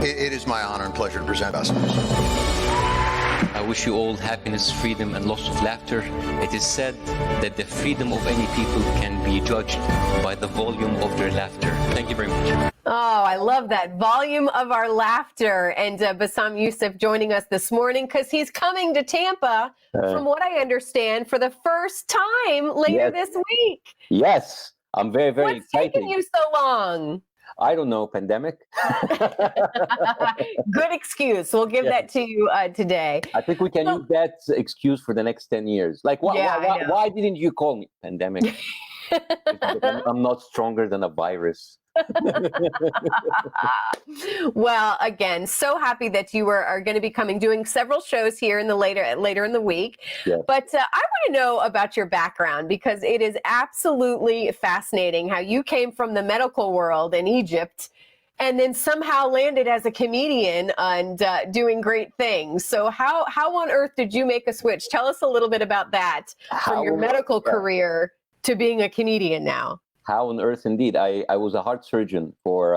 It is my honor and pleasure to present Bassem. I wish you all happiness, freedom, and lots of laughter. It is said that the freedom of any people can be judged by the volume of their laughter. Thank you very much. Oh, I love that. Volume of our laughter. And Bassem Youssef joining us this morning because he's coming to Tampa, from what I understand, for the first time later this week. Yes, I'm very, very What's excited. taking you so long? I don't know, pandemic. Good excuse. We'll give that to you today. I think we can use that excuse for the next 10 years. Like, why didn't you call me? Pandemic. I'm not stronger than a virus. Well, again, so happy that you are going to be coming, doing several shows here in the later in the week. Yes. But I want to know about your background, because it is absolutely fascinating how you came from the medical world in Egypt and then somehow landed as a comedian and doing great things. So how on earth did you make a switch? Tell us a little bit about that, from your medical career to being a comedian now. How on earth, indeed. I was a heart surgeon for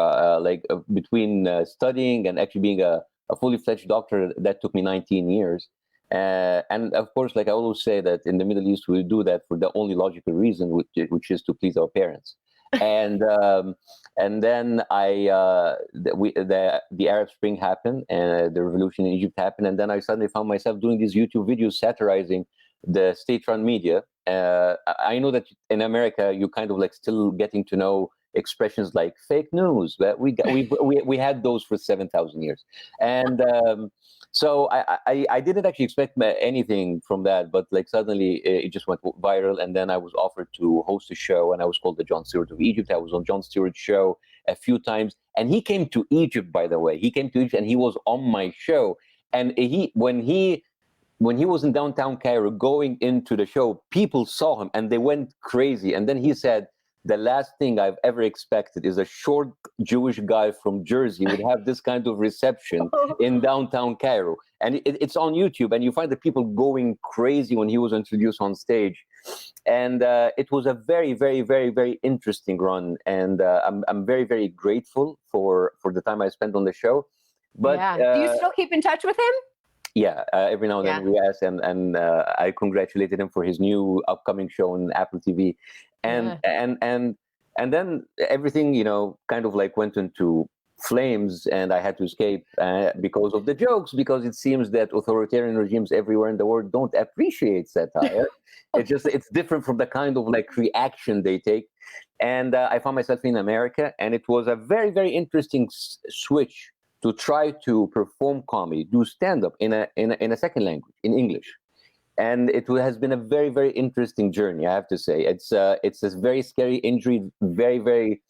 between studying and actually being a fully fledged doctor. That took me 19 years. And of course, like I always say, that in the Middle East, we do that for the only logical reason, which is to please our parents. And then the Arab Spring happened, and the revolution in Egypt happened. And then I suddenly found myself doing these YouTube videos satirizing the state-run media. I know that in America, you kind of like still getting to know expressions like fake news, but we had those for 7,000 years. And so I didn't actually expect anything from that, but like suddenly it just went viral. And then I was offered to host a show, and I was called the Jon Stewart of Egypt. I was on Jon Stewart's show a few times, and he came to Egypt, by the way. He came to Egypt and he was on my show. And when he was in downtown Cairo going into the show, people saw him and they went crazy. And then he said, the last thing I've ever expected is a short Jewish guy from Jersey would have this kind of reception in downtown Cairo. And it's on YouTube, and you find the people going crazy when he was introduced on stage. And it was a very, very, very, very interesting run. And I'm very, very grateful for the time I spent on the show. But do you still keep in touch with him? Yeah, every now and then we ask him, and I congratulated him for his new upcoming show on Apple TV, and then everything, kind of like went into flames, and I had to escape because of the jokes, because it seems that authoritarian regimes everywhere in the world don't appreciate satire. It's different from the kind of like reaction they take, and I found myself in America, and it was a very, very interesting switch to try to perform comedy, do stand-up in a second language, in English. And it has been a very, very interesting journey, I have to say. It's a very scary injury, very, very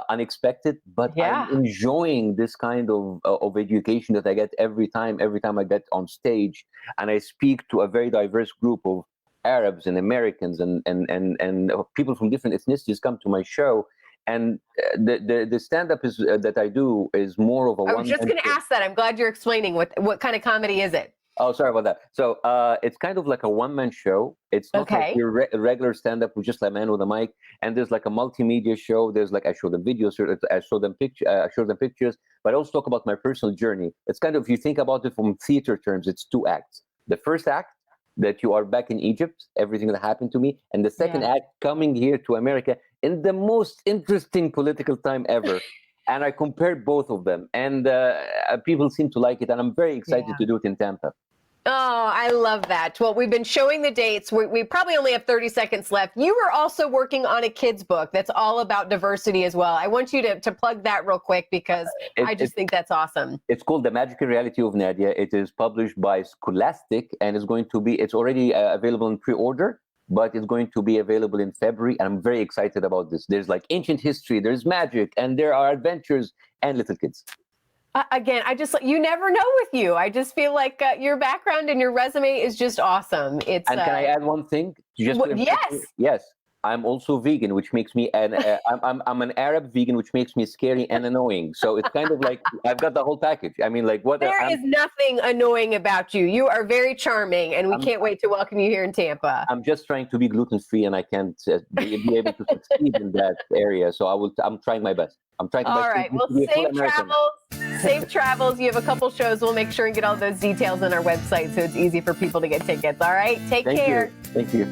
unexpected, but I'm enjoying this kind of education that I get every time I get on stage, and I speak to a very diverse group of Arabs and Americans and people from different ethnicities come to my show. And the stand-up is that I do is more of a. I was just going to ask that. I'm glad you're explaining what kind of comedy is it. Oh, sorry about that. So it's kind of like a one-man show. It's not like your regular stand-up with just a man with a mic. And there's like a multimedia show. There's like I show them videos, I show them pictures, but I also talk about my personal journey. It's kind of, if you think about it from theater terms, it's two acts. The first act, that you are back in Egypt, everything that happened to me, and the second act, coming here to America in the most interesting political time ever. And I compared both of them, and people seem to like it, and I'm very excited to do it in Tampa. Oh, I love that. Well, we've been showing the dates. We probably only have 30 seconds left. You were also working on a kid's book that's all about diversity as well. I want you to plug that real quick, because I just think that's awesome. It's called The Magical Reality of Nadia. It is published by Scholastic, and it's already available in pre-order, but it's going to be available in February, and I'm very excited about this. There's like ancient history, there's magic, and there are adventures and little kids. Again, you never know with you. I just feel like your background and your resume is just awesome. And can I add one thing? Yes. I'm also vegan, which makes me I'm an Arab vegan, which makes me scary and annoying. So it's kind of like I've got the whole package. I mean, like what? There is nothing annoying about you. You are very charming, and we can't wait to welcome you here in Tampa. I'm just trying to be gluten-free, and I can't be able to succeed in that area. So I'm trying my best. I'm trying my best. All right. Well, safe travels. Safe travels. You have a couple shows. We'll make sure and get all those details on our website so it's easy for people to get tickets. All right. Take care. Thank you.